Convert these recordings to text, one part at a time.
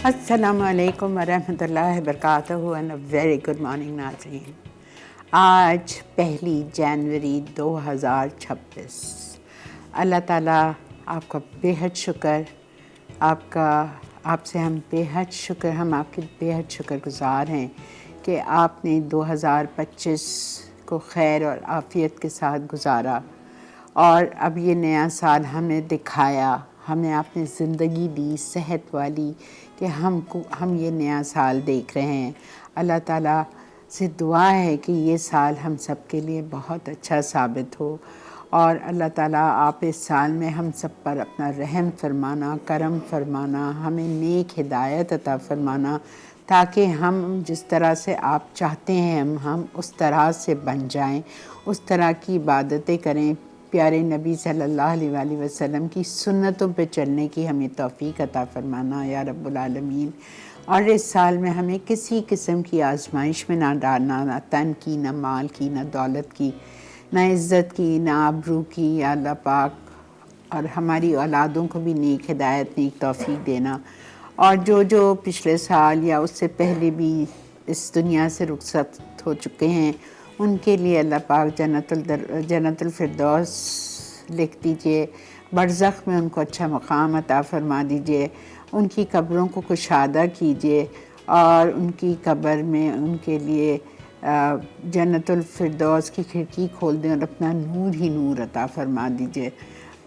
अस्सलामु अलैकुम वरहमतुल्लाहि वबरकातुहू and a very good morning नाज़रीन। आज 1 जनवरी 2026। अल्लाह ताला आपका बेहद शुक्र, आपसे हम बेहद शुक्र, हम आपके बेहद शुक्रगुज़ार हैं कि आपने 2025 को खैर और आफ़ियत के साथ गुज़ारा और अब ये नया साल हमें दिखाया, हमें आपने ज़िंदगी दी सेहत वाली कि हम ये नया साल देख रहे हैं। अल्लाह ताला से दुआ है कि ये साल हम सब के लिए बहुत अच्छा साबित हो और अल्लाह ताला आप इस साल में हम सब पर अपना रहम फरमाना, करम फरमाना, हमें नेक हिदायत अता फरमाना ताकि हम जिस तरह से आप चाहते हैं हम उस तरह से बन जाएं, उस तरह की इबादतें करें, प्यारे नबी सल्लल्लाहु अलैहि वसल्लम की सुन्नतों पे चलने की हमें तौफ़ीक अता फरमाना या रब्बुल आलमीन। और इस साल में हमें किसी किस्म की आजमाइश में ना डालना, ना तन की, ना माल की, ना दौलत की, ना इज़्ज़त की, ना आबरू की, या अल्लाह पाक। और हमारी औलादों को भी नेक हिदायत, नेक तौफ़ीक देना। और जो पिछले साल या उससे पहले भी इस दुनिया से रुखसत हो चुके हैं उनके लिए अल्लाह पाक जन्नतुल फिरदौस लिख दीजिए, बरज़ख में उनको अच्छा मकाम अता फ़रमा दीजिए, उनकी कब्रों को कुशादा कीजिए और उनकी कब्र में उनके लिए जन्नतुल फिरदौस की खिड़की खोल दें और अपना नूर ही नूर अता फ़रमा दीजिए।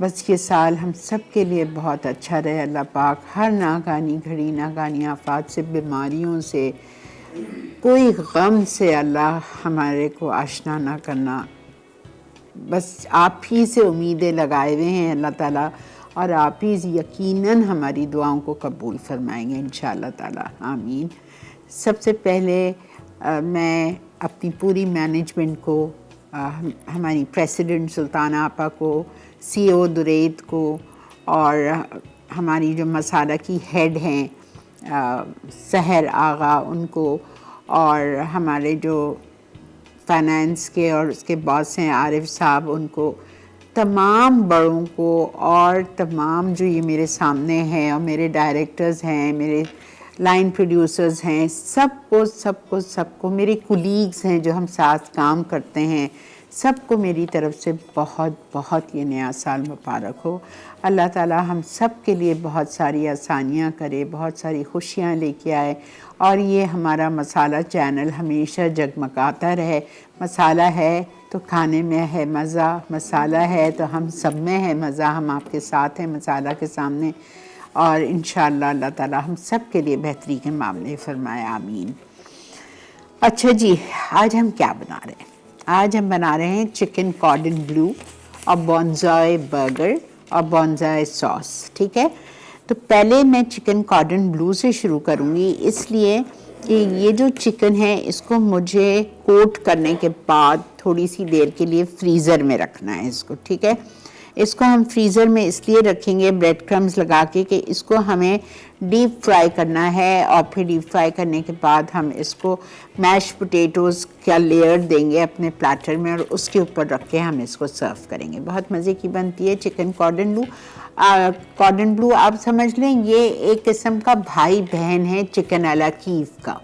बस ये साल हम सब के लिए बहुत अच्छा रहे। अल्लाह पाक हर नाकानी घड़ी, नाकानी आफात से, बीमारियों से, कोई गम से अल्लाह हमारे को आशना ना करना। बस आप ही से उम्मीदें लगाए हुए हैं अल्लाह ताला और आप ही यकीनन हमारी दुआओं को कबूल फरमाएंगे इंशाअल्लाह ताला, आमीन। सबसे पहले मैं अपनी पूरी मैनेजमेंट को, हमारी प्रेसिडेंट सुल्ताना आपा को, CEO दुरैद को और हमारी जो मसाला की हेड हैं सहर आगा उनको, और हमारे जो फाइनेंस के और उसके बॉस हैं आरिफ साहब उनको, तमाम बड़ों को और तमाम जो ये मेरे सामने हैं और मेरे डायरेक्टर्स हैं, मेरे लाइन प्रोड्यूसर्स हैं, सबको मेरे कुलीग्स हैं जो हम साथ काम करते हैं, सबको मेरी तरफ से बहुत बहुत ये नया साल मुबारक हो। अल्लाह ताला हम सब के लिए बहुत सारी आसानियाँ करे, बहुत सारी खुशियाँ लेके आए और ये हमारा मसाला चैनल हमेशा जगमगाता रहे। मसाला है तो खाने में है मज़ा, मसाला है तो हम सब में है मज़ा, हम आपके साथ हैं मसाला के सामने और इंशाअल्लाह अल्लाह ताला हम सब के लिए बेहतरी के मामले फरमाए, आमीन। अच्छा जी, आज हम क्या बना रहे हैं? आज हम बना रहे हैं चिकन कॉर्डन ब्लू और बॉन्जाई बर्गर और बॉन्जाई सॉस, ठीक है। तो पहले मैं चिकन कॉर्डन ब्लू से शुरू करूँगी, इसलिए कि ये जो चिकन है इसको मुझे कोट करने के बाद थोड़ी सी देर के लिए फ्रीज़र में रखना है इसको, ठीक है। इसको हम फ्रीज़र में इसलिए रखेंगे ब्रेड क्रम्स लगा के कि इसको हमें डीप फ्राई करना है और फिर डीप फ्राई करने के बाद हम इसको मैश पोटैटोज़ का लेयर देंगे अपने प्लेटर में और उसके ऊपर रख के हम इसको सर्व करेंगे। बहुत मज़े की बनती है चिकन कॉर्डन ब्लू। कॉर्डन ब्लू आप समझ लें ये एक किस्म का भाई बहन है चिकन अला कीफ का,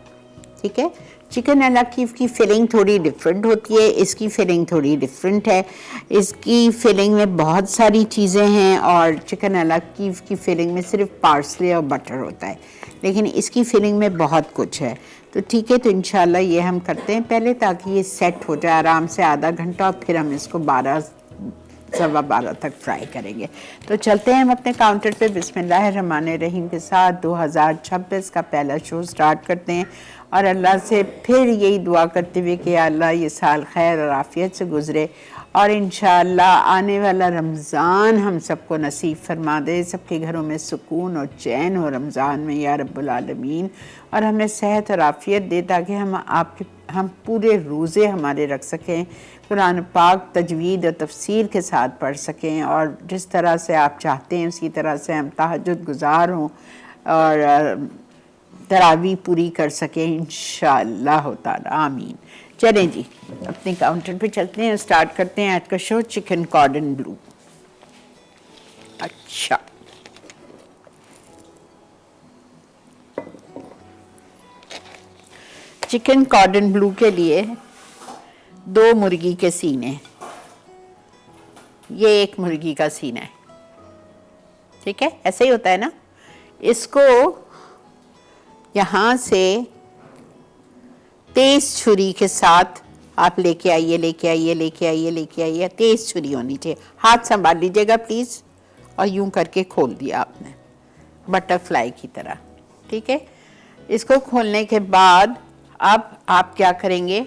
ठीक है। चिकन अला कीफ की फिलिंग थोड़ी डिफरेंट होती है, इसकी फिलिंग थोड़ी डिफरेंट है। इसकी फिलिंग में बहुत सारी चीज़ें हैं और चिकन अला कीफ की फिलिंग में सिर्फ पार्सले और बटर होता है, लेकिन इसकी फिलिंग में बहुत कुछ है। तो ठीक है, तो इंशाल्लाह ये हम करते हैं पहले ताकि ये सेट हो जाए आराम से आधा घंटा और फिर हम इसको 12-12:15 तक फ्राई करेंगे। तो चलते हैं हम अपने काउंटर पे बिस्मिल्लाहिर्रहमानिर्रहीम के साथ 2026 का पहला शो स्टार्ट करते हैं और अल्लाह से फिर यही दुआ करते हुए कि अल्लाह ये साल खैर और आफ़ियत से गुज़रे और इंशाअल्लाह आने वाला रमज़ान हम सबको नसीब फरमा दे, सबके घरों में सुकून और चैन हो रमज़ान में या रब्बुल आलमीन, और हमें सेहत और आफ़ियत दे ताकि हम पूरे रोज़े हमारे रख सकें, कुरान पाक तजवीद और तफसीर के साथ पढ़ सकें और जिस तरह से आप चाहते हैं उसी तरह से हम तहज्जुद गुज़ार हों और तरावी पूरी कर सकें इंशाअल्लाह ताला, आमीन। चलें जी, अपने काउंटर पे चलते हैं, स्टार्ट करते हैं आज का शो चिकन कॉर्डन ब्लू। अच्छा, चिकन कॉर्डन ब्लू के लिए 2 मुर्गी के सीने, ये 1 मुर्गी का सीना है, ठीक है, ऐसे ही होता है ना। इसको यहाँ से तेज छुरी के साथ आप लेके आइए, लेके आइए, लेके आइए, लेके आइए। तेज छुरी होनी चाहिए, हाथ संभाल लीजिएगा प्लीज, और यूं करके खोल दिया आपने बटरफ्लाई की तरह, ठीक है। इसको खोलने के बाद अब आप क्या करेंगे,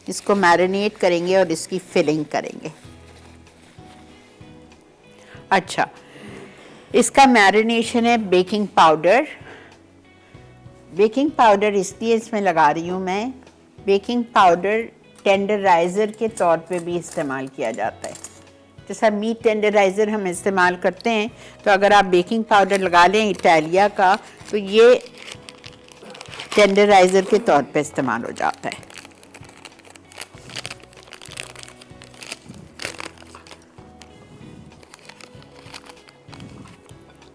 इसको मैरिनेट करेंगे और इसकी फिलिंग करेंगे। अच्छा, इसका मैरिनेशन है बेकिंग पाउडर। बेकिंग पाउडर इसलिए इसमें लगा रही हूँ मैं, बेकिंग पाउडर टेंडराइज़र के तौर पे भी इस्तेमाल किया जाता है। जैसा मीट टेंडराइज़र हम इस्तेमाल करते हैं, तो अगर आप बेकिंग पाउडर लगा लें इटालिया का, तो ये टेंडराइज़र के तौर पे इस्तेमाल हो जाता है।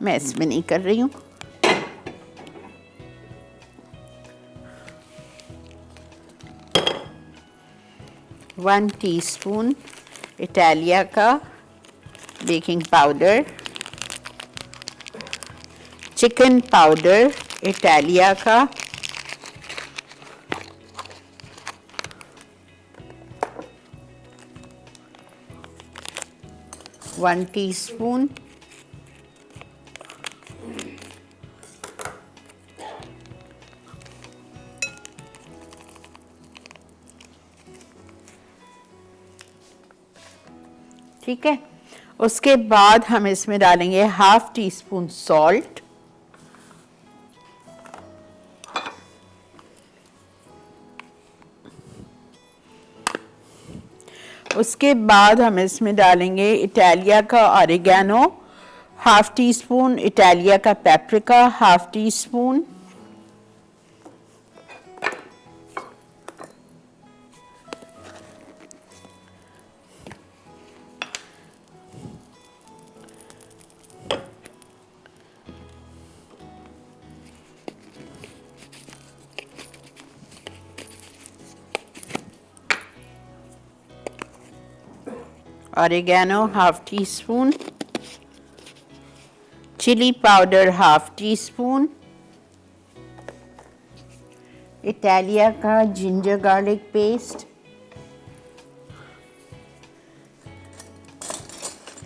मैं इसमें नहीं कर रही हूँ। वन टीस्पून इटालिया का baking powder, chicken powder Italia का, वन टीस्पून ठीक है। उसके बाद हम इसमें डालेंगे 1/2 टीस्पून सॉल्ट, उसके बाद हम इसमें डालेंगे इटालिया का ऑरिगेनो, 1/2 टीस्पून इटालिया का paprika, 1/2 teaspoon, oregano 1/2 teaspoon, chilli powder 1/2 teaspoon, Italia का जिंजर गार्लिक पेस्ट,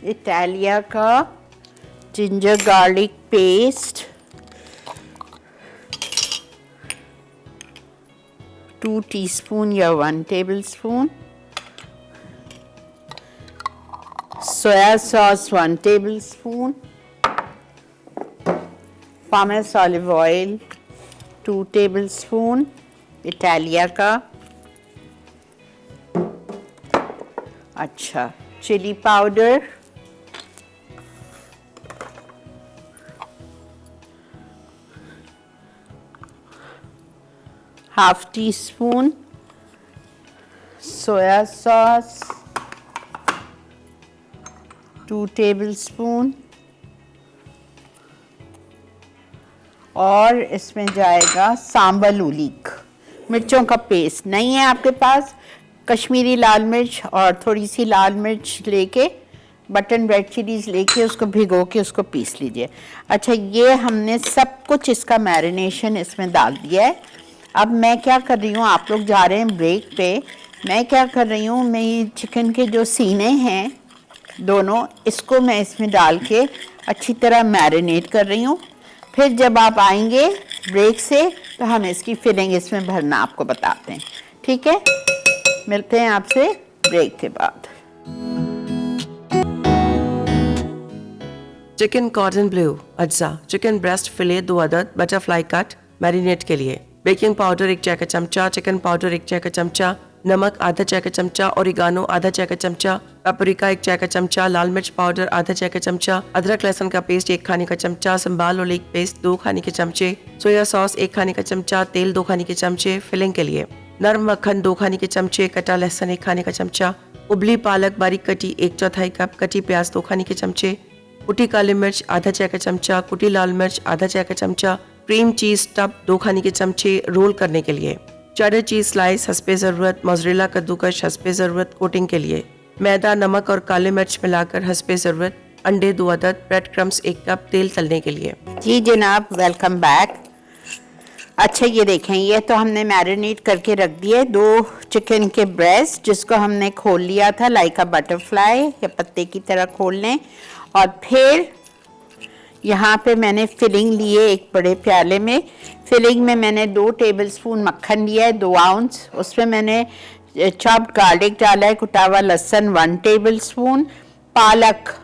इटालिया का जिंजर गार्लिक पेस्ट 2 टीस्पून या 1 tablespoon, soya sauce 1 tablespoon, pomace olive oil 2 tablespoon Italia का, अच्छा, chilli powder, half teaspoon soya sauce 2 tablespoon, और इसमें जाएगा सांबल उलीक, मिर्चों का पेस्ट। नहीं है आपके पास, कश्मीरी लाल मिर्च और थोड़ी सी लाल मिर्च लेके, बटन रेड चिलीज लेके उसको भिगो के उसको पीस लीजिए। अच्छा, ये हमने सब कुछ इसका मैरिनेशन इसमें डाल दिया है। अब मैं क्या कर रही हूँ, आप लोग जा रहे हैं ब्रेक पे, मैं क्या कर रही हूँ, मैं ये चिकन के जो सीने हैं दोनों, इसको मैं इसमें डाल के अच्छी तरह मैरिनेट कर रही हूँ। फिर जब आप आएंगे ब्रेक से तो हम इसकी फिलिंग इसमें भरना आपको बताते हैं, ठीक है। मिलते हैं आपसे ब्रेक के बाद। चिकन कॉर्डन ब्लू अज्जा, चिकन ब्रेस्ट फिले 2 अदद, बटरफ्लाई कट। मैरिनेट के लिए बेकिंग पाउडर 1 चाय का चमचा, चिकन पाउडर 1 चाय का चमचा, नमक आधा चाय का चमचा, ओरिगानो आधा चाय का चमचा, पेपरिका 1 चाय का चमचा, लाल मिर्च पाउडर आधा चाय का चमचा, अदरक लहसुन का पेस्ट 1 खाने का चमचा, संबाल ओलिक पेस्ट 2 खाने के चमचे, सोया सॉस 1 खाने का चमचा, तेल 2 खाने के चमचे। फिलिंग के लिए नरम मक्खन 2 खाने के चमचे, कटा लहसुन 1 खाने का चमचा, उबली पालक बारीक कटी 1/4 कप, कटी प्याज 2 खाने के चमचे, कुटी काली मिर्च आधा चाय का चमचा, कुटी लाल मिर्च आधा चाय का चमचा, क्रीम चीज स्टफ 2 खाने के चमचे रोल करने के लिए, चेडर चीज स्लाइस हंसपे ज़रूरत, मोज़रेला कद्दूकस हंसपे ज़रूरत कोटिंग के लिए, मैदा, नमक और काले मिर्च मिलाकर हंसपे ज़रूरत, अंडे 2 अदद, ब्रेड क्रम्स 1 कप, तेल तलने के लिए। जी जनाब, वेलकम बैक। अच्छा ये देखें, ये तो हमने मैरिनेट करके रख दिए 2 चिकन के ब्रेस्ट, जिसको हमने खोल लिया था लाइक अ बटरफ्लाई या पत्ते की तरह खोल लें। और फिर यहाँ पे मैंने फिलिंग लिए एक बड़े प्याले में। फिलिंग में मैंने 2 टेबलस्पून मक्खन लिया है, 2 आउंस। उसमें मैंने चॉप्ड गार्लिक डाला है, कुटा हुआ लहसुन 1 टेबलस्पून, पालक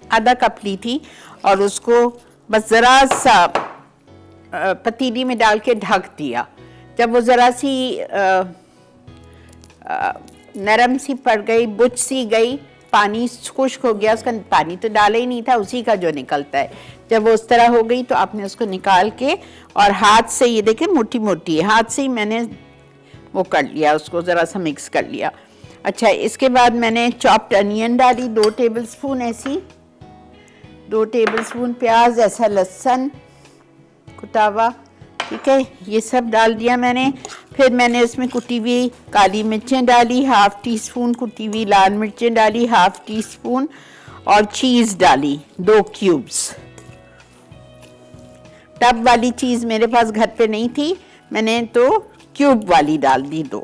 आधा कप ली थी और उसको बस ज़रा सा पतीली में डाल के ढक दिया। जब वो ज़रा सी नरम सी पड़ गई, बुझ सी गई, पानी खुश्क हो गया, उसका पानी तो डाला ही नहीं था, उसी का जो निकलता है। जब वो उस तरह हो गई तो आपने उसको निकाल के और हाथ से, ये देखें मोटी मोटी है, हाथ से ही मैंने वो कर लिया, उसको ज़रा सा मिक्स कर लिया। अच्छा, इसके बाद मैंने चॉप्ड अनियन डाली 2 टेबलस्पून ऐसी, 2 टेबलस्पून प्याज, ऐसा लहसुन कुटा हुआ, ठीक है, ये सब डाल दिया मैंने। फिर मैंने उसमें कुटी हुई काली मिर्चें डाली, 1/2 टीस्पून कुटी हुई लाल मिर्चें डाली, 1/2 टीस्पून, और चीज़ डाली 2 क्यूब्स। टब वाली चीज़ मेरे पास घर पे नहीं थी, मैंने तो क्यूब वाली डाल दी 2,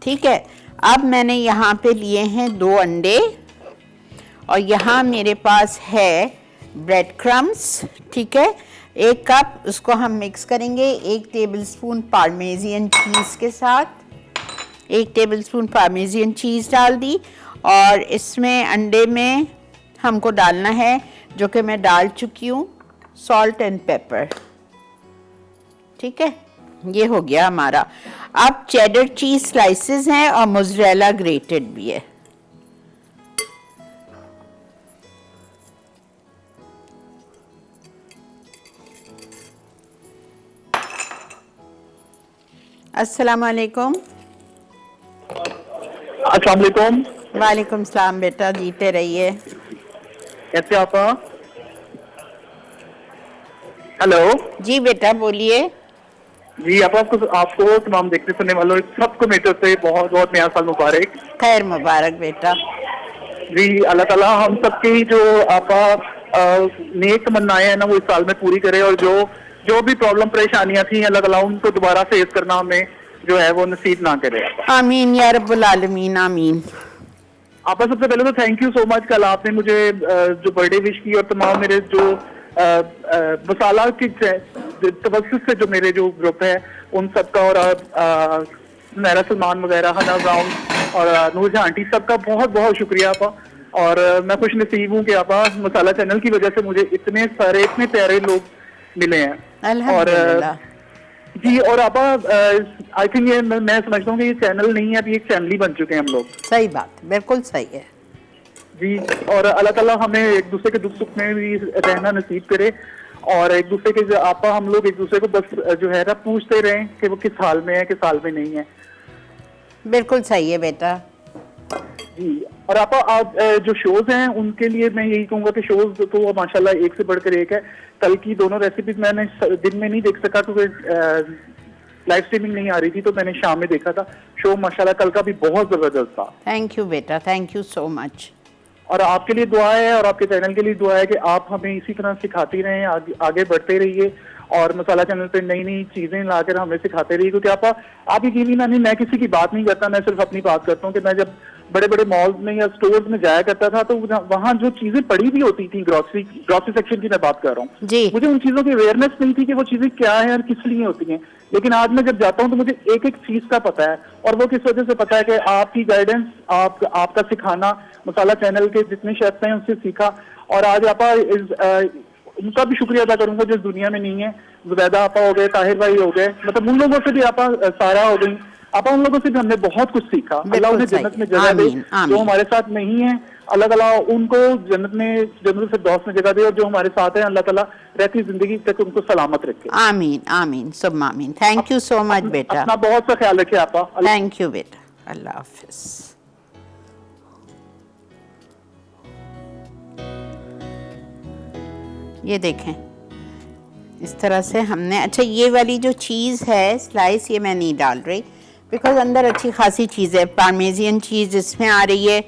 ठीक है। अब मैंने यहाँ पे लिए हैं 2 अंडे और यहाँ मेरे पास है ब्रेड क्रम्स, ठीक है, 1 कप, उसको हम मिक्स करेंगे 1 टेबलस्पून पार्मेजियन चीज़ के साथ। 1 टेबलस्पून पार्मेजियन चीज़ डाल दी और इसमें अंडे में हमको डालना है, जो कि मैं डाल चुकी हूँ, सॉल्ट एंड पेपर, ठीक है, ये हो गया हमारा। अब चेडर चीज़ स्लाइसेस हैं और मोज़रेला ग्रेटेड भी है। अस्सलाम वालेकुम। अस्सलाम वालेकुम। वालेकुम सलाम बेटा, जीते रहिए। कैसे आप? हेलो जी बेटा बोलिए। जी, आपको तमाम देखने सुनने वालों सबको मेरी तरफ से बहुत बहुत नया साल मुबारक। खैर मुबारक बेटा। जी, अल्लाह ताला हम सबकी जो नेक तमन्नाएं हैं ना, वो इस साल में पूरी करे, और जो भी प्रॉब्लम परेशानियां थी, अल्लाह ताला उनको दोबारा फेस करना हमें जो है वो नसीब ना करे। आमीन या रब्बुल आलमीन, आमीन। आपका सबसे पहले तो थैंक यू सो मच। कल आपने मुझे जो बर्थडे विश की और तमाम मेरे जो मसाला की तवस्सुस से जो मेरे जो ग्रुप है उन सबका, और नैरा सलमान वगैरह, हना ब्राउन और नूरजहां आंटी, सबका बहुत बहुत शुक्रिया आपा। और मैं खुश नसीब हूँ कि आपा मसाला चैनल की वजह से मुझे इतने सारे इतने प्यारे लोग मिले हैं। अल्हम्दुलिल्लाह। जी, और आपा आई थिंक ये मैं समझता हूँ कि ये चैनल नहीं है, अभी एक चैनल ही बन चुके हैं हम लोग। सही बात, बिल्कुल सही है जी। और अल्लाह ताला हमें एक दूसरे के दुख सुख में भी रहना नसीब करे, और एक दूसरे के आपा हम लोग एक दूसरे को बस जो है ना पूछते रहें कि वो किस हाल में है, किस हाल में नहीं है। बिल्कुल सही है बेटा। जी, और आपा आज जो शोज हैं उनके लिए मैं यही कहूँगा कि शोज तो माशाल्लाह एक से बढ़कर एक है। कल की दोनों रेसिपीज मैंने दिन में नहीं देख सका क्योंकि लाइव स्ट्रीमिंग नहीं आ रही थी, तो मैंने शाम में देखा था। शो माशाल्लाह कल का भी बहुत जबरदस्त था। थैंक यू बेटा, थैंक यू सो मच। और आपके लिए दुआ है और आपके चैनल के लिए दुआ है कि आप हमें इसी तरह सिखाती रहें, आगे बढ़ते रहिए, और मसाला चैनल पे नई नई चीजें लाकर हमें सिखाते रहिए। क्योंकि आप यकीन नहीं, मैं किसी की बात नहीं करता, मैं सिर्फ अपनी बात करता हूँ कि मैं जब बड़े बड़े मॉल्स में या स्टोर्स में जाया करता था, तो वहाँ जो चीजें पड़ी भी होती थी, ग्रोसरी सेक्शन की मैं बात कर रहा हूँ जी, मुझे उन चीजों की अवेयरनेस नहीं थी कि वो चीजें क्या है और किस लिए होती हैं। लेकिन आज मैं जब जाता हूँ तो मुझे एक एक चीज का पता है, और वो किस वजह से पता है कि आपकी गाइडेंस, आपका सिखाना, मसाला चैनल के जितने शेफ्स हैं उनसे सीखा। और आज आपा उनका भी शुक्रिया अदा करूंगा जो इस दुनिया में नहीं है। जुबैदा आपा हो गए, ताहिर भाई हो गए, मतलब उन लोगों से भी आपा, सारा हो गई, आपा उन लोगों से भी हमने बहुत कुछ सीखा। अल्लाह उन्हें जन्नत में जगह दे, जो हमारे साथ नहीं है अल्लाह ताला उनको जन्नत से फिरदौस में जगह दे, और जो हमारे साथ है अल्लाह ताला रहती जिंदगी तक उनको सलामत रखे। आमीन आमीन सुम्मा आमीन। थैंक यू सो मच बेटा। अपना बहुत सा ख्याल रखिए आपा। थैंक यू बेटा, अल्लाह हाफिज। ये देखें इस तरह से हमने। अच्छा ये वाली जो चीज़ है स्लाइस ये मैं नहीं डाल रही बिकॉज अंदर अच्छी खासी चीज़ है, पार्मेजियन चीज़ इसमें आ रही है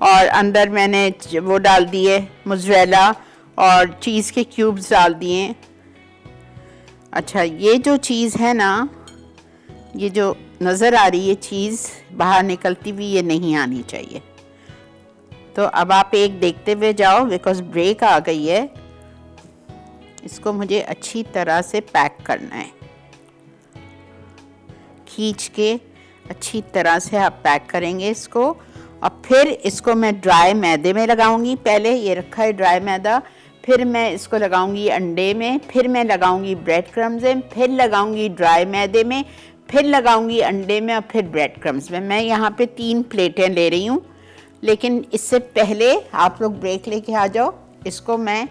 और अंदर मैंने वो डाल दिए मोज़रेला और चीज़ के क्यूब्स डाल दिए। अच्छा ये जो चीज़ है ना, ये जो नज़र आ रही है चीज़ बाहर निकलती हुई, ये नहीं आनी चाहिए। तो अब आप एक देखते हुए जाओ बिकॉज ब्रेक आ गई है। इसको मुझे अच्छी तरह से पैक करना है, खींच के अच्छी तरह से आप पैक करेंगे इसको और फिर इसको मैं ड्राई मैदे में लगाऊंगी। पहले ये रखा है ड्राई मैदा, फिर मैं इसको लगाऊंगी अंडे में, फिर मैं लगाऊंगी ब्रेड क्रम्स में, फिर लगाऊंगी ड्राई मैदे में, फिर लगाऊंगी अंडे में और फिर ब्रेड क्रम्स में। मैं यहाँ पे 3 प्लेटें ले रही हूँ, लेकिन इससे पहले आप लोग ब्रेक लेके आ जाओ। इसको मैं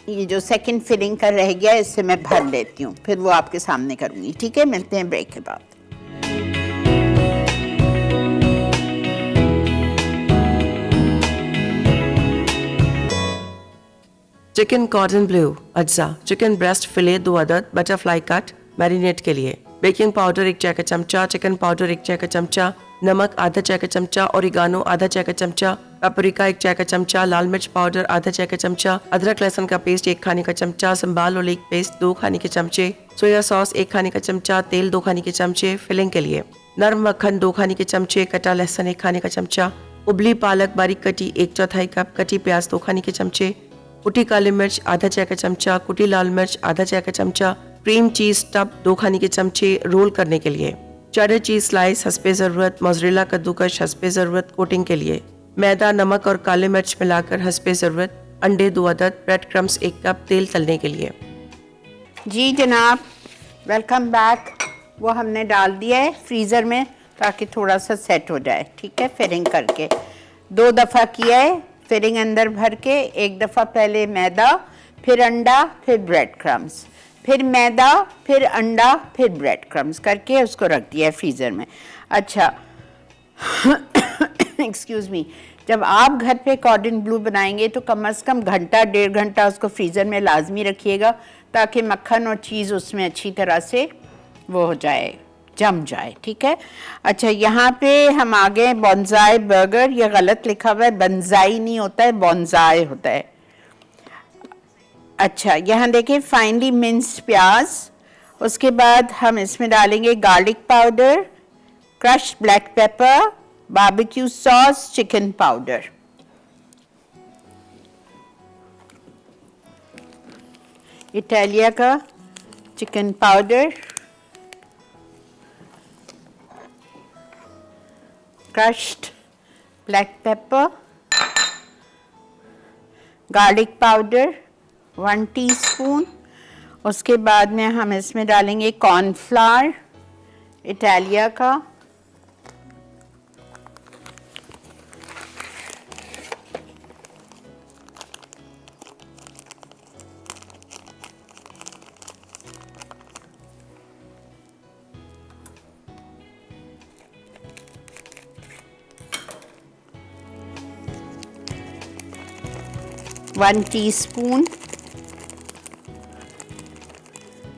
ये जो सेकंड फिलिंग का रह गया इससे मैं भर लेती हूँ, फिर वो आपके सामने करूँगी। ठीक है, मिलते हैं ब्रेक के बाद। चिकन कॉर्डन ब्लू अज्जा, चिकन ब्रेस्ट फिले 2 अदद, बटरफ्लाई कट मैरिनेट के लिए। बेकिंग पाउडर 1 चाय का चमचा, चिकन पाउडर 1 चाय का चमचा, नमक आधा चाय का चमचा, ओरिगानो आधा चाय का चमचा, पेपरिका 1 चाय का चमचा, लाल मिर्च पाउडर आधा चाय का चमचा, अदरक लहसुन का पेस्ट 1 खाने का चमचा, संबाल ओलिव पेस्ट 2 खाने के चमचे, सोया सॉस 1 खाने का चमचा, तेल 2 खाने के चमचे। फिलिंग के लिए नरम मक्खन 2 खाने के चमचे, कटा लहसुन 1 खाने का चमचा, उबली पालक बारीक कटी 1/4 कप, कटी प्याज 2 खाने के चमचे, कुटी काली मिर्च आधा चाय का चमचा, कुटी लाल मिर्च आधा चाय का चमचा, क्रीम चीज स्टफ 2 खाने के चमचे। रोल करने के लिए चेडर चीज स्लाइस हस्बे ज़रूरत, मोज़रेला कद्दूकस हस्बे ज़रूरत। कोटिंग के लिए मैदा, नमक और काले मिर्च मिलाकर हस्बे ज़रूरत, अंडे 2 अदद, ब्रेड क्रम्स 1 कप, तेल तलने के लिए। जी जनाब, वेलकम बैक। वो हमने डाल दिया है फ्रीज़र में ताकि थोड़ा सा सेट हो जाए। ठीक है, फिलिंग करके 2 दफ़ा किया है फिलिंग अंदर भर के। 1 दफ़ा पहले मैदा, फिर अंडा, फिर ब्रेड क्रम्स, फिर मैदा, फिर अंडा, फिर ब्रेड क्रम्स करके उसको रख दिया है फ्रीज़र में। अच्छा एक्सक्यूज़ मी, जब आप घर पे कॉर्डन ब्लू बनाएंगे तो कम से कम घंटा 1.5 घंटा उसको फ्रीज़र में लाजमी रखिएगा ताकि मक्खन और चीज़ उसमें अच्छी तरह से वो हो जाए, जम जाए। ठीक है। अच्छा यहाँ पे हम आ गए बॉन्जाई बर्गर। ये गलत लिखा हुआ है, बंजाई नहीं होता है, बॉन्जाई होता है। अच्छा यहाँ देखिए फाइनली मिंस्ड प्याज, उसके बाद हम इसमें डालेंगे garlic powder, crushed black pepper, barbecue sauce, chicken powder. Italia का chicken powder, crushed black pepper, garlic powder 1 teaspoon. उसके बाद में हम इसमें डालेंगे कॉर्नफ्लावर इटालिया का, वन टीस्पून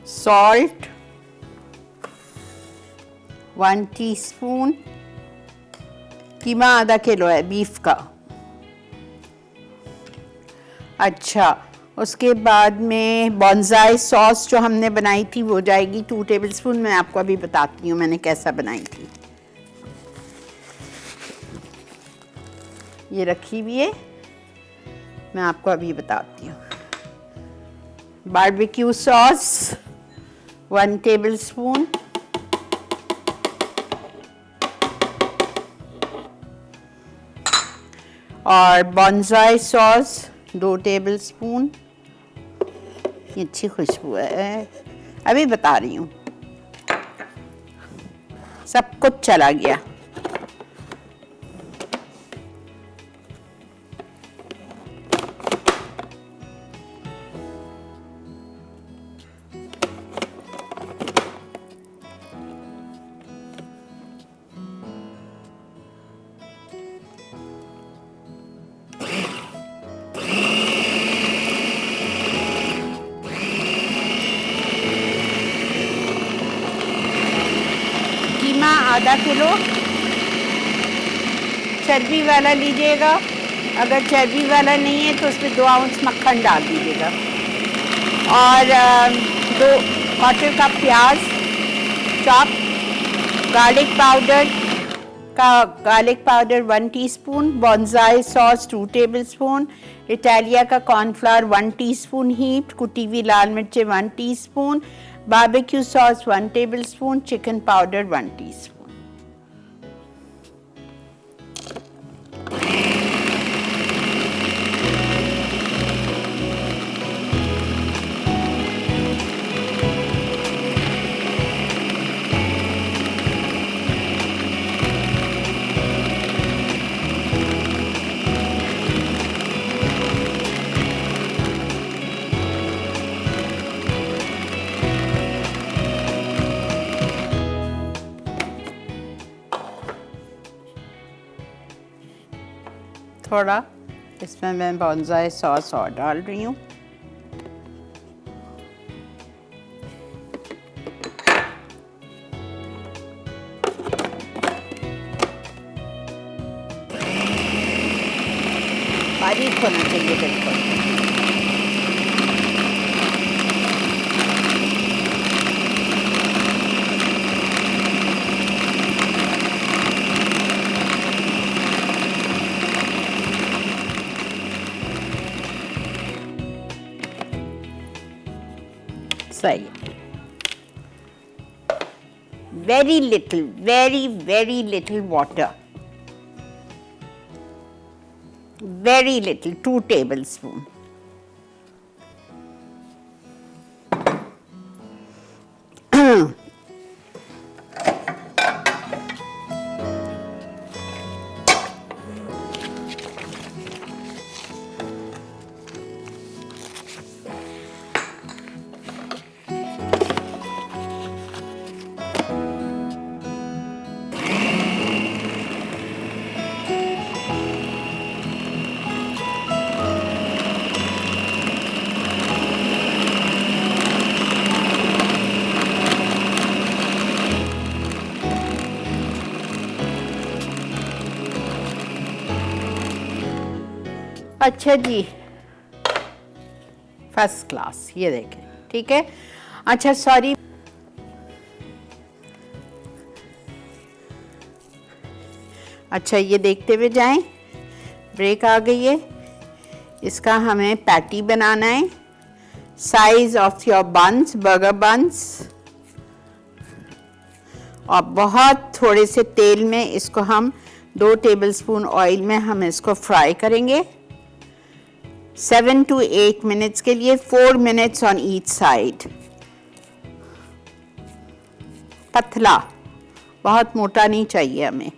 सॉल्ट, 1 टीस्पून। कीमा आधा किलो है बीफ का। अच्छा उसके बाद में बॉन्जाई सॉस जो हमने बनाई थी वो जाएगी 2 टेबलस्पून। मैं आपको अभी बताती हूँ मैंने कैसा बनाई थी। ये रखी हुई है, मैं आपको अभी बताती हूँ। बारबेक्यू सॉस 1 टेबलस्पून, और बॉन्जाई सॉस 2 टेबलस्पून। ये अच्छी खुशबू है, अभी बता रही हूँ। सब कुछ चला गया। आधा किलो चर्बी वाला लीजिएगा। अगर चर्बी वाला नहीं है तो उसमें 2 आउंस मक्खन डाल दीजिएगा। और 2 कप प्याज chop, garlic powder 1 teaspoon, bonsai sauce 2 tablespoon, Italia का कॉर्नफ्लावर 1 टीस्पून हीप्ड, कुटी हुई लाल मिर्चें 1 teaspoon, barbecue sauce 1 tablespoon, chicken powder 1 teaspoon. थोड़ा इसमें मैं बॉन्साई सॉस और डाल रही हूँ। बारीक होना चाहिए बिल्कुल। सही। very little water, very little, 2 tablespoons. अच्छा जी, फर्स्ट क्लास, ये देखें, ठीक है। अच्छा सॉरी, अच्छा ये देखते हुए जाएं, ब्रेक आ गई है। इसका हमें पैटी बनाना है, size of your buns, burger buns, और बहुत थोड़े से तेल में इसको हम 2 टेबलस्पून ऑयल में हम इसको फ्राई करेंगे 7 to 8 मिनट्स के लिए, 4 मिनट्स ऑन ईच साइड। पतला, बहुत मोटा नहीं चाहिए हमें,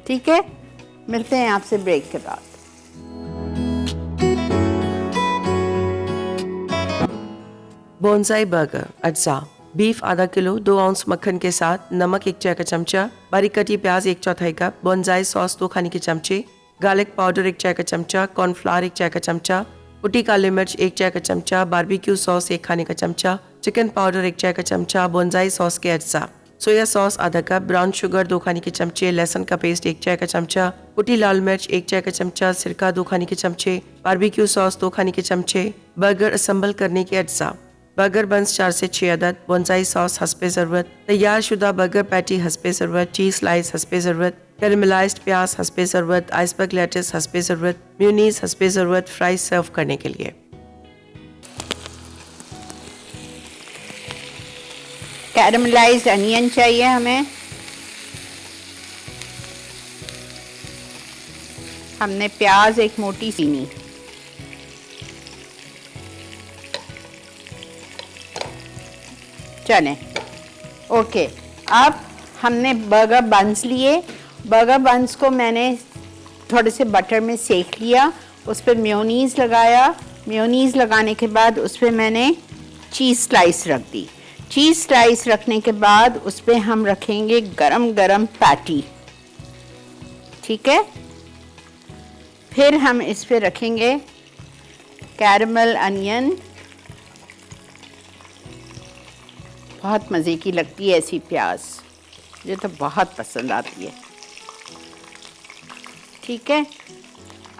ठीक है। मिलते हैं आपसे ब्रेक के बाद। बोनसाई बर्गर अज्जा, बीफ आधा किलो, 2 आउंस मक्खन के साथ, नमक 1 चाय का चमचा, बारीक कटी प्याज 1/4 कप, बोनसाई सॉस 2 खाने के चमचे, गार्लिक पाउडर 1 चाय का चमचा, कॉर्नफ्लावर 1 चाय का चमचा, कुटी काली मिर्च 1 चाय का चमचा, बारबेक्यू सॉस 1 खाने का चमचा, चिकन पाउडर 1 चाय का चमचा, बोनसाई सॉस के अज्जा, सोया सॉस आधा कप, ब्राउन शुगर 2 खाने के चमचे, लहसुन का पेस्ट 1 चाय का चमचा, कुटी लाल मिर्च 1 चाय का चमचा, सिरका 2 खाने के चमचे, बारबेक्यू सॉस 2 खाने के चमचे, बर्गर असम्बल करने के अज्जा, बर्गर बंस 4 से 6 अदद, बोनसाई सॉस हस्बे ज़रूरत, तैयार शुदा बर्गर पैटी हस्बे ज़रूरत, चीज़ स्लाइस हस्बे ज़रूरत, कैरेमलाइज्ड प्याज हस्बे ज़रूरत, आइसबर्ग लेटस हस्बे ज़रूरत, म्यूनीस हस्बे ज़रूरत, फ्राइज सर्व करने के लिए। कैरेमलाइज्ड अनियन चाहिए हमें। हमने प्याज एक मोटी सीनी, चले ओके। अब हमने बर्गर बंस लिए, बर्गर बंस को मैंने थोड़े से बटर में सेक लिया, उस पर मेयोनीज़ लगाया, मेयोनीज़ लगाने के बाद उस पर मैंने चीज़ स्लाइस रख दी। चीज़ स्लाइस रखने के बाद उस पर हम रखेंगे गरम गरम पैटी, ठीक है। फिर हम इस पे रखेंगे कैरेमल अनियन, बहुत मज़े की लगती है ऐसी प्याज, मुझे तो बहुत पसंद आती है। ठीक है,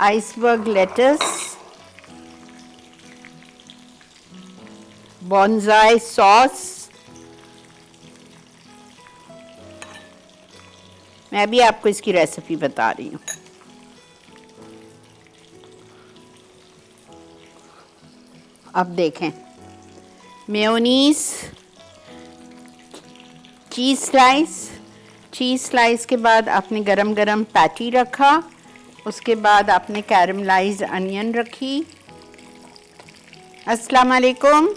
आइसबर्ग लेटस, बॉन्जाई सॉस, मैं भी आपको इसकी रेसिपी बता रही हूँ। अब देखें, मेयोनीज, चीज़ स्लाइस के बाद आपने गरम गरम पैटी रखा, उसके बाद आपने कैरमलाइज्ड अनियन रखी। अस्सलाम वालेकुम।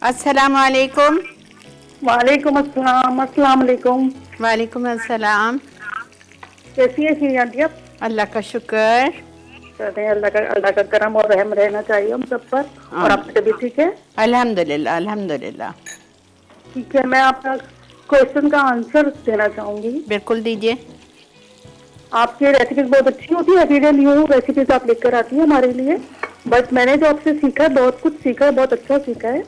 अस्सलाम वालेकुम। वालेकुम अस्सलाम। अस्सलाम वालेकुम। वालेकुम अस्सलाम। कैसी है शी आंटी आप? अल्लाह का शुक्र। कहते हैं अल्लाह का करम और रहम रहना चाहिए हम सब पर। और आपकी तबीयत ठीक है? अल्हम्दुलिल्लाह अल्हम्दुलिल्लाह। ठीक है, मैं आपका क्वेश्चन का आंसर देना चाहूंगी। बिल्कुल दीजिए। आपकी रेसिपीज बहुत अच्छी होती है, एवरीडे न्यू रेसिपीज आप लेकर आती है हमारे लिए। बट मैंने जो आपसे सीखा है, बहुत कुछ सीखा है, बहुत अच्छा सीखा है।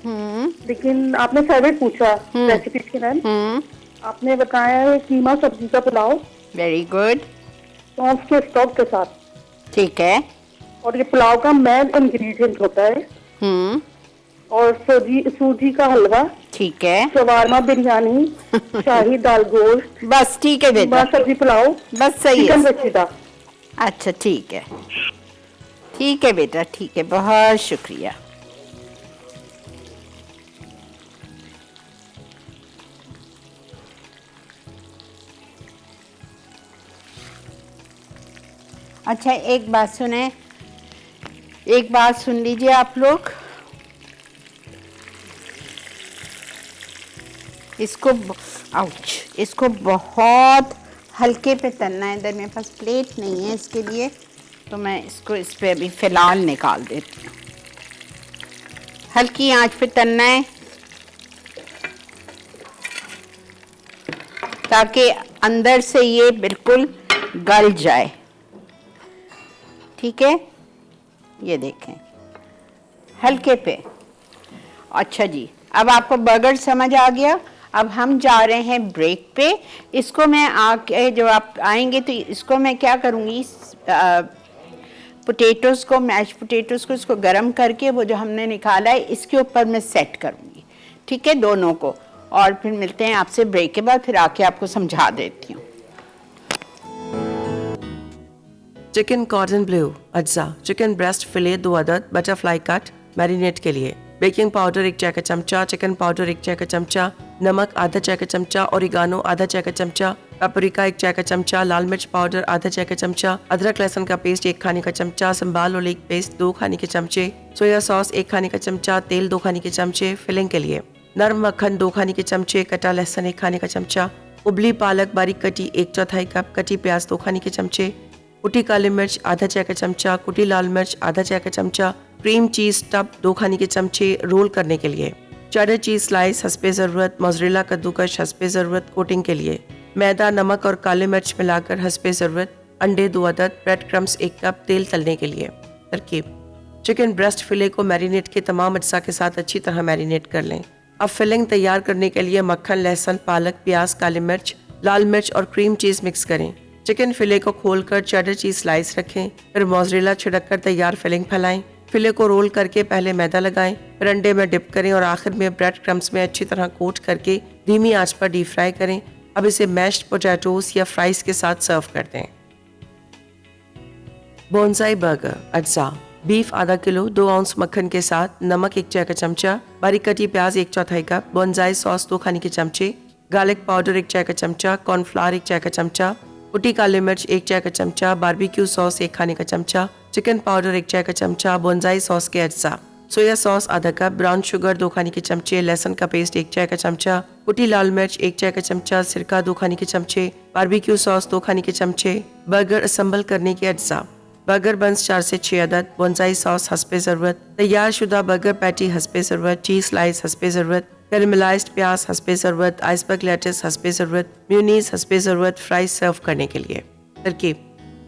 लेकिन आपने फेवरेट पूछा रेसिपीज के नाम। आपने बताया है कीमा सब्जी का पुलाव, वेरी गुड, सौंफ के स्टॉक के साथ। ठीक है। और ये पुलाव का मेन इंग्रेडिएंट होता है। और सूजी का हलवा, ठीक है। शवारमा बिरयानी, शाही दाल गोश्त, बस ठीक है बेटा, सब्जी पुलाव, बस सही चिकन है। रचीदा। अच्छा ठीक है, ठीक है बेटा, ठीक है, बहुत शुक्रिया। अच्छा एक बात सुने, एक बात सुन लीजिए आप लोग, इसको बहुत हल्के पे तलना है। इधर मेरे पास प्लेट नहीं है इसके लिए, तो मैं इसको इस पे अभी फ़िलहाल निकाल देती हूँ। हल्की आंच पे तलना है ताकि अंदर से ये बिल्कुल गल जाए। ठीक है, ये देखें हल्के पे। अच्छा जी, अब आपको बर्गर समझ आ गया। अब हम जा रहे हैं ब्रेक पे। इसको मैं आके जब आप आएंगे तो इसको मैं क्या करूँगी, पोटैटोज़ को, मैश पोटैटोज़ को, इसको गरम करके वो जो हमने निकाला है इसके ऊपर मैं सेट करूँगी। ठीक है, दोनों को। और फिर मिलते हैं आपसे ब्रेक के बाद, फिर आके आपको समझा देती हूँ। चिकन कॉर्डन ब्लू अज्जा, चिकन ब्रेस्ट फिले 2 अदद, बटरफ्लाई कट मैरिनेट के लिए, बेकिंग पाउडर 1 चाय का चमचा, चिकन पाउडर 1 चाय का चमचा, नमक आधा चाय का चमचा, ओरिगानो आधा चाय का चमचा, पेपरिका 1 चाय का चमचा, लाल मिर्च पाउडर आधा चाय का चमचा, अदरक लहसुन का पेस्ट 1 खाने का चमचा, संबाल ओलिव पेस्ट 2 खाने के चमचे, सोया सॉस 1 खाने का चमचा, तेल 2 खाने के चमचे। फिलिंग के लिए नरम मक्खन 2 खाने के चमचे, कटा लहसुन 1 खाने का चमचा, उबली पालक बारीक कटी 1/4 कप, कटी प्याज 2 खाने के चमचे, कुटी काली मिर्च आधा चाय का चमचा, कुटी लाल मिर्च आधा चाय का चमचा, क्रीम चीज स्टफ 2 खाने के चमचे। रोल करने के लिए चेडर चीज स्लाइस हस्बे ज़रूरत, मोज़रेला कद्दूकस हस्बे ज़रूरत। कोटिंग के लिए मैदा, नमक और काले मिर्च मिलाकर हस्बे ज़रूरत, अंडे 2 अदद, ब्रेड क्रम्स 1 कप, तेल तलने के लिए। तरकीब, चिकन ब्रेस्ट फिले को मैरिनेट के तमाम अज्जा के साथ अच्छी तरह मैरिनेट कर लें। अब फिलिंग तैयार करने के लिए मक्खन, लहसुन, पालक, प्याज, काली मिर्च, लाल मिर्च और क्रीम चीज मिक्स करें। चिकन फिले को खोलकर चेडर चीज स्लाइस रखें, फिर मोज़रेला छिड़ककर तैयार फिलिंग फैलाएं। फिले को रोल करके पहले मैदा लगाएं, फिर अंडे में डिप करें और आखिर में ब्रेड क्रम्स में अच्छी तरह कोट करके धीमी आंच पर डीप फ्राई करें। अब इसे मैश्ड पोटैटोज या फ्राइज के साथ सर्व कर दें। बोनसाई बर्गर अज्जा, बीफ आधा किलो 2 आउंस मक्खन के साथ, नमक 1 चाय का चमचा, बारीक कटी प्याज 1/4 कप, बोनसाई सॉस 2 खाने के चमचे, गार्लिक पाउडर 1 चाय का चमचा, कॉर्नफ्लावर 1 चाय का चमचा, कुटी काली मिर्च 1 चाय का चमचा, बारबेक्यू सॉस 1 खाने का चमचा, चिकन पाउडर 1 चाय का चमचा, बोनसाई सॉस के अज्जा, सोया सॉस आधा कप, ब्राउन शुगर 2 खाने के चमचे, लहसुन का पेस्ट 1 चाय का चमचा, कुटी लाल मिर्च 1 चाय का चमचा, सिरका 2 खाने के चमचे, बारबेक्यू सॉस 2 खाने के चमचे। बर्गर असम्बल करने के अज्जा, बर्गर बंस 4 से 6 अदद, बोनसाई सॉस हस्बे ज़रूरत, तैयार शुदा बर्गर पैटी हस्बे ज़रूरत, चीज स्लाइस हस्बे ज़रूरत, कैरमलाइज्ड प्याज हस्बे ज़रूरत, आइसबर्ग लेटस हस्बे ज़रूरत, म्यूनीस हस्बे ज़रूरत। फ्राइज सर्व करने के लिए तरकीब,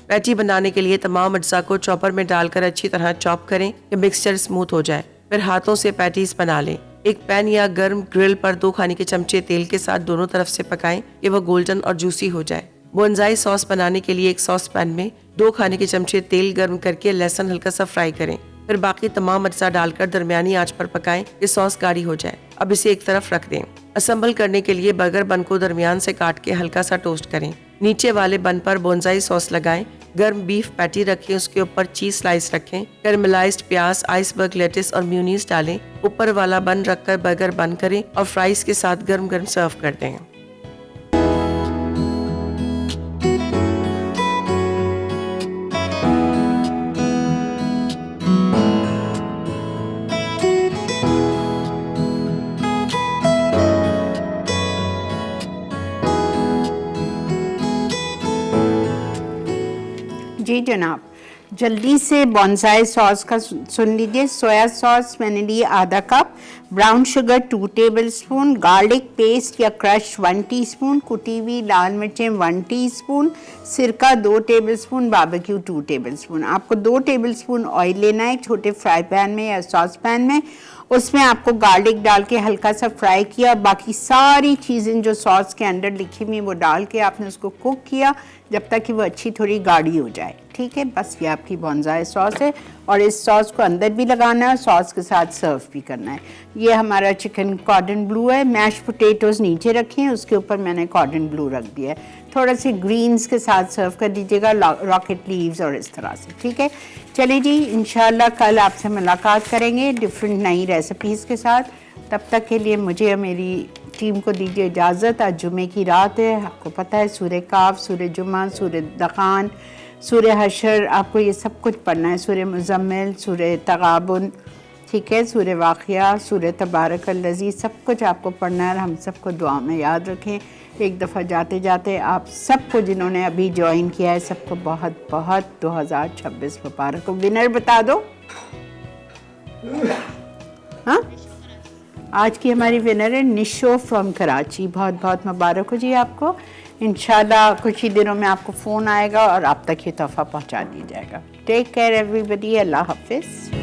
पैटी बनाने के लिए तमाम अज्जा को चॉपर में डालकर अच्छी तरह चॉप करें कि मिक्सचर स्मूथ हो जाए। फिर हाथों से पैटीज बना लें। एक पैन या गर्म ग्रिल पर 2 खाने के चमचे तेल के साथ दोनों तरफ से पकाएं कि वह गोल्डन और जूसी हो जाए। बोनसाई सॉस बनाने के लिए एक सॉस पैन में 2 खाने के चमचे तेल गर्म करके लहसुन हल्का सा फ्राई करें। फिर बाकी तमाम अज्जा डालकर दरमियानी आंच पर पकाएं कि सॉस गाढ़ी हो जाए। अब इसे एक तरफ रख दें। असेंबल करने के लिए बर्गर बन को दरमियान से काट के हल्का सा टोस्ट करें। नीचे वाले बन पर बोनसाई सॉस लगाएं। गर्म बीफ पैटी रखें, उसके ऊपर चीज स्लाइस रखें। कैरमलाइज्ड प्याज, आइसबर्ग लेटिस और म्यूनीस डालें। ऊपर वाला बन रखकर बर्गर बंद करें और फ्राइज के साथ गर्म गर्म सर्व कर दें। जी जनाब, जल्दी से बोनसाई सॉस का सुन लीजिए। सोया सॉस मैंने ली आधा cup, brown sugar 2 tablespoon, garlic paste या क्रश 1 टीस्पून, कुटी हुई लाल मिर्चें 1 टीस्पून, सिरका 2 टेबलस्पून, बारबेक्यू 2 टेबलस्पून। आपको 2 टेबलस्पून ऑयल लेना है छोटे फ्राई पैन में या सॉस पैन में। उसमें आपको गार्लिक डाल के हल्का सा फ्राई किया, बाकी सारी चीज़ें जो सॉस के अंदर लिखी हुई वो डाल के आपने उसको कुक किया जब तक कि वो अच्छी थोड़ी गाढ़ी हो जाए। ठीक है, बस ये आपकी बोनसाई सॉस है और इस सॉस को अंदर भी लगाना है, सॉस के साथ सर्व भी करना है। ये हमारा चिकन कॉर्डन ब्लू है। मैश पोटैटोज नीचे रखे हैं, उसके ऊपर मैंने कॉर्डन ब्लू रख दिया है। थोड़ा से ग्रीन्स के साथ सर्व कर दीजिएगा, रॉकेट लीव्स और इस तरह से। ठीक है, चलिए जी, इंशाल्लाह कल आपसे मुलाकात करेंगे डिफरेंट नई रेसिपीज़ के साथ। तब तक के लिए मुझे और मेरी टीम को दीजिए इजाज़त। आज जुमे की रात है, आपको पता है सूरह काफ, सूरह जुमा, सूरह दखान, सूरह हशर, आपको ये सब कुछ पढ़ना है। सूरह मुज़म्मिल, सूरह तगाबुन, ठीक है, सूरह वाक़िया, सूरह तबारकल्लज़ी, सब कुछ आपको पढ़ना है। हम सबको दुआ में याद रखें। एक दफ़ा जाते जाते आप सबको जिन्होंने अभी ज्वाइन किया है सबको बहुत बहुत 2026 मुबारक हो। विनर बता दो। हाँ, आज की हमारी विनर है निशो फ्रॉम कराची। बहुत बहुत मुबारक हो जी आपको। इंशाल्लाह कुछ ही दिनों में आपको फ़ोन आएगा और आप तक ये तोहफ़ा पहुंचा दिया जाएगा। टेक केयर एवरीबॉडी, अल्लाह हाफिज़।